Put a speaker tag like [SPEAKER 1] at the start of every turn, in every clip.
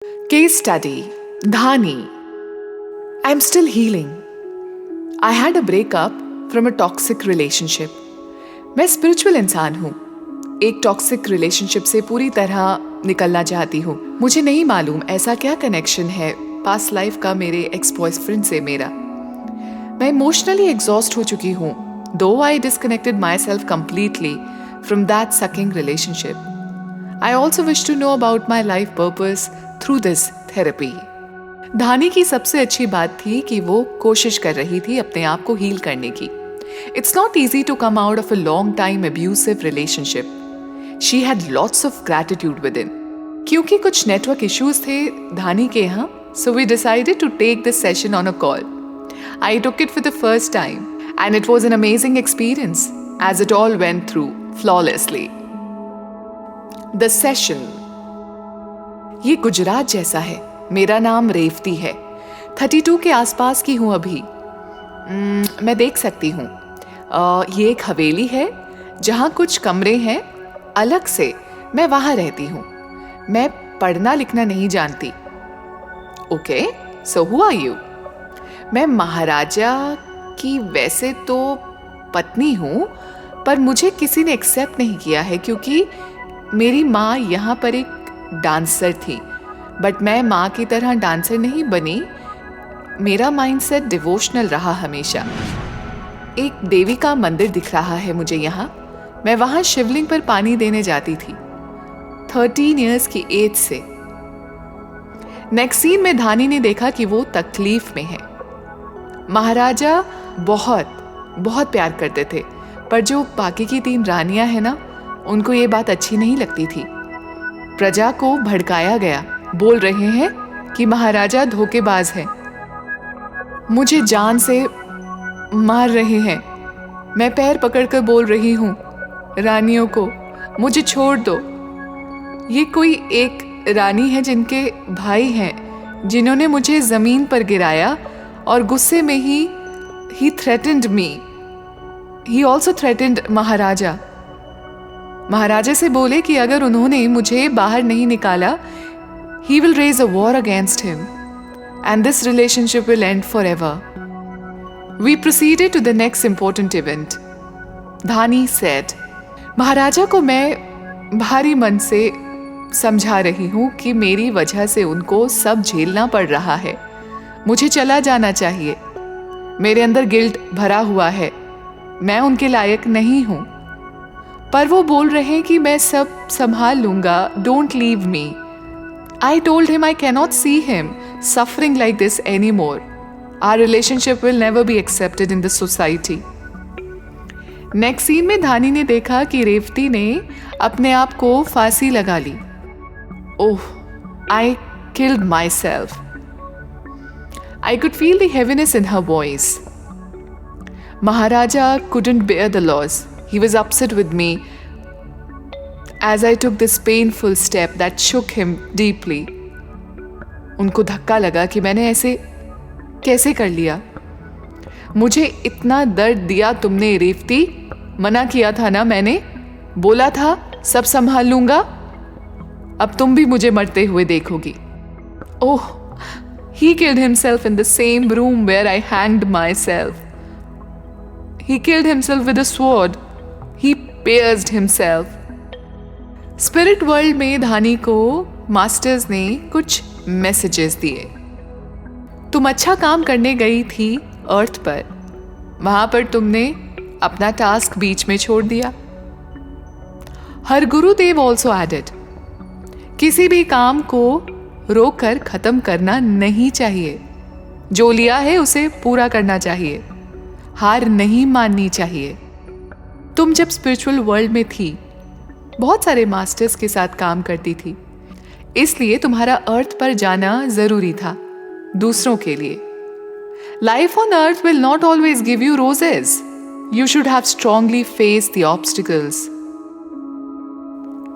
[SPEAKER 1] Case study Dhani. I'm still healing. I had a breakup from a toxic relationship. मैं spiritual इंसान हूँ. एक toxic relationship से पूरी तरह निकलना चाहती हूँ. मुझे नहीं मालूम ऐसा क्या कनेक्शन है पास्ट लाइफ का मेरे एक्स बॉयफ्रेंड से मेरा. मैं इमोशनली एग्जॉस्ट हो चुकी हूँ. Though I disconnected myself completely from that sucking relationship, I also wish to know about my life purpose through this therapy. धानी की सबसे अच्छी बात थी कि वो कोशिश कर रही थी अपने आप को हील करने की. It's not easy to come out of a long time abusive relationship. She had lots of gratitude within. क्योंकि कुछ नेटवर्क इश्यूज थे धानी के यहाँ, so we decided to take this session on a call. I took it for the first time and it was an amazing experience as it all went through flawlessly. The session. ये गुजरात जैसा है. मेरा नाम रेवती है. 32 के आसपास की हूँ अभी. मैं देख सकती हूँ. ये एक हवेली है जहाँ कुछ कमरे हैं. अलग से मैं वहाँ रहती हूँ. मैं पढ़ना लिखना नहीं जानती. Okay, so who are you? मैं महाराजा की वैसे तो पत्नी हूँ, पर मुझे किसी ने एक्सेप्ट नहीं किया है क्योंकि मेरी माँ यहाँ पर एक डांसर थी. बट मैं माँ की तरह डांसर नहीं बनी. मेरा माइंडसेट डिवोशनल रहा हमेशा. एक देवी का मंदिर दिख रहा है मुझे यहाँ. मैं वहाँ शिवलिंग पर पानी देने जाती थी 13 इयर्स की एज से. नेक्स्ट सीन में धानी ने देखा कि वो तकलीफ में है. महाराजा बहुत बहुत प्यार करते थे, पर जो बाकी की 3 रानियां हैं ना, उनको ये बात अच्छी नहीं लगती थी. प्रजा को भड़काया गया. बोल रहे हैं कि महाराजा धोखेबाज हैं. मुझे जान से मार रहे हैं. मैं पैर पकड़कर बोल रही हूँ रानियों को, मुझे छोड़ दो. ये कोई एक रानी है जिनके भाई हैं जिन्होंने मुझे जमीन पर गिराया और गुस्से में ही threatened me. He also threatened Maharaja. Maharaja से बोले कि अगर उन्होंने मुझे बाहर नहीं निकाला, he will raise a war against him and this relationship will end forever. We proceeded to the next important event. Dhani said, महाराजा को मैं भारी मन से समझा रही हूँ कि मेरी वजह से उनको सब झेलना पड़ रहा है. मुझे चला जाना चाहिए. मेरे अंदर गिल्ट भरा हुआ है. मैं उनके लायक नहीं हूँ. पर वो बोल रहे हैं कि मैं सब संभाल लूंगा. Don't leave me. I told him I cannot see him suffering like this anymore. Our relationship will never be accepted in the society. Next scene में धानी ने देखा कि रेवती ने अपने आप को फांसी लगा ली. ओह, I killed myself. I could feel the heaviness in her voice. Maharaja couldn't bear the loss. He was upset with me as I took this painful step that shook him deeply. उनको धक्का लगा कि मैंने ऐसे कैसे कर लिया. मुझे इतना दर्द दिया तुमने रेवती. मना किया था ना मैंने. बोला था सब संभाल लूंगा. अब तुम भी मुझे मरते हुए देखोगी. ओह, he killed himself in the same room where I hanged myself. He killed himself with a sword. He pierced himself. Spirit world में धानी को मास्टर्स ने कुछ मैसेजेस दिए. तुम अच्छा काम करने गई थी अर्थ पर. वहां पर तुमने अपना टास्क बीच में छोड़ दिया. हर गुरुदेव ऑल्सो एडेड, किसी भी काम को रोककर खत्म करना नहीं चाहिए. जो लिया है उसे पूरा करना चाहिए. हार नहीं माननी चाहिए. तुम जब स्पिरिचुअल वर्ल्ड में थी, बहुत सारे मास्टर्स के साथ काम करती थी, इसलिए तुम्हारा अर्थ पर जाना जरूरी था दूसरों के लिए. Life on earth will not always give you roses. You should have strongly face the obstacles.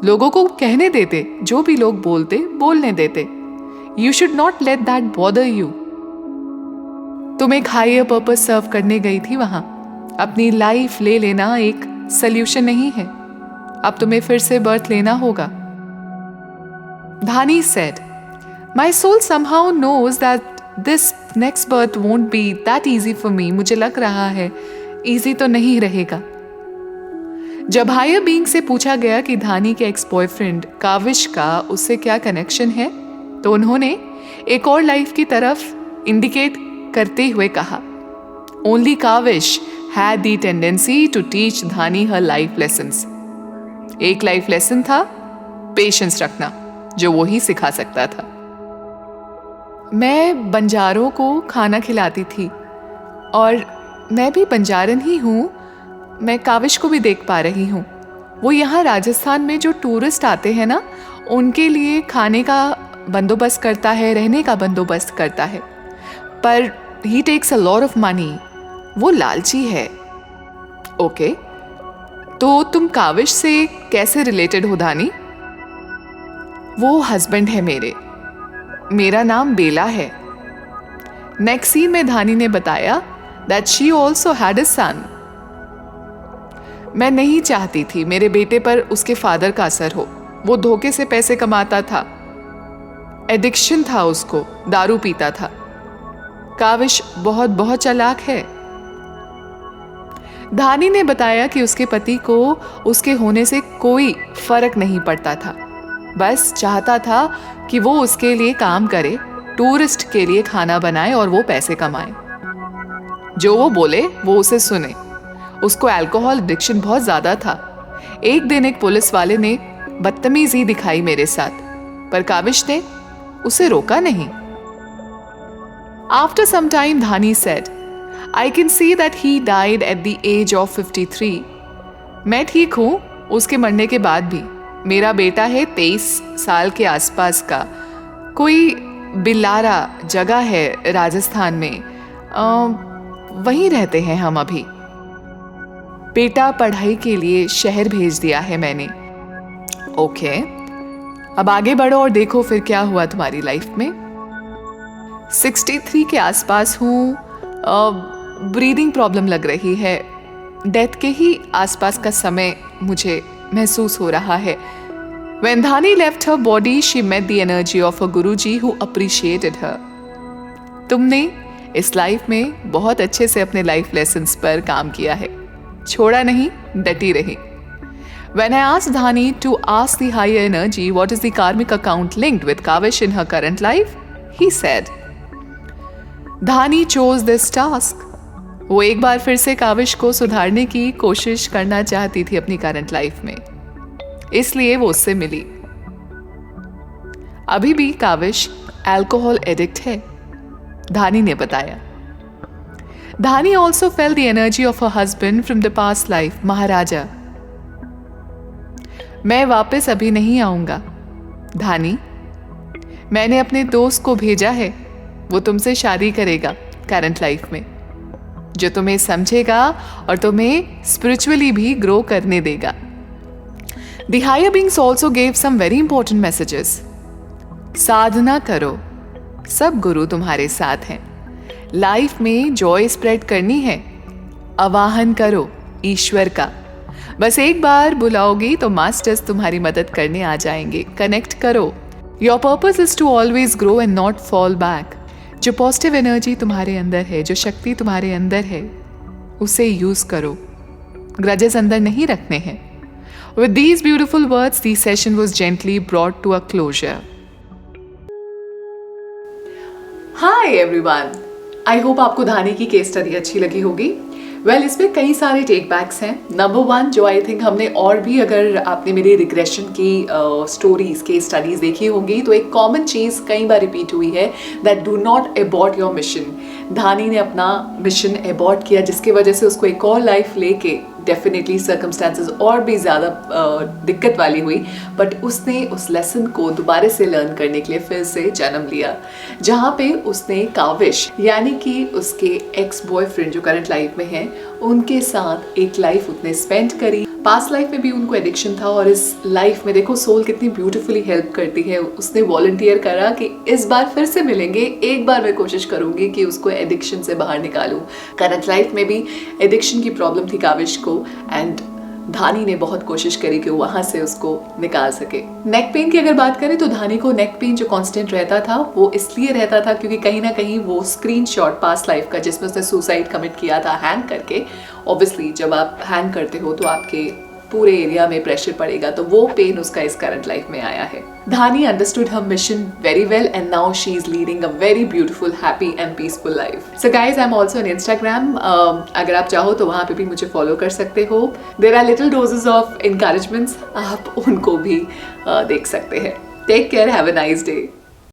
[SPEAKER 1] लोगों को कहने देते, जो भी लोग बोलते बोलने देते. You should not let that bother you. तुम एक हायर पर्पस सर्व करने गई थी वहां. अपनी लाइफ ले लेना एक सल्यूशन नहीं है. अब तुम्हें फिर से बर्थ लेना होगा. Dhani said, my soul somehow knows that this next berth won't be that easy for me. मुझे लग रहा है ईजी तो नहीं रहेगा. जब हायर बीइंग से पूछा गया कि धानी के एक्स बॉयफ्रेंड काविश का उससे क्या कनेक्शन है, तो उन्होंने एक और लाइफ की तरफ इंडिकेट करते हुए कहा, only Kavish had the tendency to teach Dhani her life lessons. एक लाइफ लेसन था पेशेंस रखना, जो वो ही सिखा सकता था. मैं बंजारों को खाना खिलाती थी और मैं भी बंजारन ही हूँ. मैं काविश को भी देख पा रही हूँ. वो यहाँ राजस्थान में जो टूरिस्ट आते हैं ना, उनके लिए खाने का बंदोबस्त करता है, रहने का बंदोबस्त करता है. पर he takes a lot of money. वो लालची है. ओके, तो तुम काविश से कैसे रिलेटेड हो धानी? वो हस्बैंड है मेरे. मेरा नाम बेला है. नेक्स्ट सीन में धानी ने बताया that she also had a son. मैं नहीं चाहती थी मेरे बेटे पर उसके फादर का असर हो. वो धोखे से पैसे कमाता था. एडिक्शन था उसको, दारू पीता था. काविश बहुत बहुत चालाक है. धानी ने बताया कि उसके पति को उसके होने से कोई फर्क नहीं पड़ता था. बस चाहता था कि वो उसके लिए काम करे, टूरिस्ट के लिए खाना बनाए और वो पैसे कमाए. जो वो बोले वो उसे सुने. उसको अल्कोहल एडिक्शन बहुत ज्यादा था. एक दिन एक पुलिस वाले ने बदतमीजी दिखाई मेरे साथ, पर काविश ने उसे रोका नहीं. After some time Dhani said, I can see that he died at the age of 53. मैं ठीक हूं उसके मरने के बाद भी. मेरा बेटा है 23 साल के आसपास का. कोई बिलारा जगह है राजस्थान में, वहीं रहते हैं हम अभी. बेटा पढ़ाई के लिए शहर भेज दिया है मैंने. ओके, अब आगे बढ़ो और देखो फिर क्या हुआ तुम्हारी लाइफ में. 63 के आसपास हूँ. ब्रीदिंग प्रॉब्लम लग रही है. डेथ के ही आसपास का समय मुझे महसूस हो रहा है. When Dhani left her body, she met the energy of her Guruji who appreciated her. तुमने इस लाइफ में बहुत अच्छे से अपने लाइफ लेसन्स पर काम किया है. छोड़ा नहीं, डटी रही. When I asked Dhani to ask the higher energy what is the karmic account linked with Kavish in her current life, he said, Dhani chose this task. वो एक बार फिर से काविश को सुधारने की कोशिश करना चाहती थी अपनी करंट लाइफ में, इसलिए वो उससे मिली. अभी भी काविश अल्कोहल एडिक्ट है, धानी ने बताया. Dhani also felt the energy of her husband from the past life, Maharaja. मैं वापस अभी नहीं आऊंगा धानी. मैंने अपने दोस्त को भेजा है, वो तुमसे शादी करेगा करंट लाइफ में, जो तुम्हें समझेगा और तुम्हें स्पिरिचुअली भी ग्रो करने देगा. The higher beings also gave some very important messages. साधना करो, सब गुरु तुम्हारे साथ हैं. लाइफ में जॉय स्प्रेड करनी है, आवाहन करो ईश्वर का. बस एक बार बुलाओगी तो मास्टर्स तुम्हारी मदद करने आ जाएंगे. कनेक्ट करो. Your purpose is to always grow and not fall back. जो पॉजिटिव एनर्जी तुम्हारे अंदर है, जो शक्ति तुम्हारे अंदर है, उसे यूज करो. ग्रजेस अंदर नहीं रखने हैं. With these beautiful words, the session was gently brought to a closure. Hi everyone. I hope आपको धानी की केस स्टडी अच्छी लगी होगी. वेल इसमें कई सारे टेक बैक्स हैं. नंबर 1 जो आई थिंक हमने और भी, अगर आपने मेरी रिग्रेशन की स्टोरीज केस स्टडीज देखी होंगी, तो एक कॉमन चीज़ कई बार रिपीट हुई है, that do not abort your mission. Dhani ने अपना मिशन अबॉर्ट किया, जिसकी वजह से उसको एक और लाइफ लेके डेफिनेटली सर्कमस्टांसेस और भी ज़्यादा दिक्कत वाली हुई, बट उसने उस लेसन को दोबारा से लर्न करने के लिए फिर से जन्म लिया, जहाँ पे उसने काविश यानी कि उसके एक्स बॉयफ्रेंड जो करंट लाइफ में है, उनके साथ एक लाइफ उसने स्पेंड करी. पास्ट लाइफ में भी उनको एडिक्शन था और इस लाइफ में देखो सोल कितनी ब्यूटीफुली हेल्प करती है. उसने वॉलंटियर करा कि इस बार फिर से मिलेंगे, एक बार मैं कोशिश करूंगी कि उसको एडिक्शन से बाहर निकालूं. करंट लाइफ में भी एडिक्शन की प्रॉब्लम थी काविश को, एंड धानी ने बहुत कोशिश करी कि वहां से उसको निकाल सके। नेक पेन की अगर बात करें तो धानी को नेक पेन जो कांस्टेंट रहता था वो इसलिए रहता था क्योंकि कहीं ना कहीं वो स्क्रीनशॉट पास्ट लाइफ का जिसमें उसने सुसाइड कमिट किया था हैंग करके, ऑब्वियसली जब आप हैंग करते हो तो आपके पूरे एरिया में प्रेशर पड़ेगा, तो वो पेन उसका इस करंट लाइफ में आया है। Dhani understood her mission very well and now she is leading a very beautiful, happy and peaceful life. So guys, I am also on Instagram, अगर आप चाहो तो वहाँ पे भी मुझे फॉलो कर सकते हो। There are little doses of encouragements, आप उनको भी देख सकते हैं। Take care, have a nice day.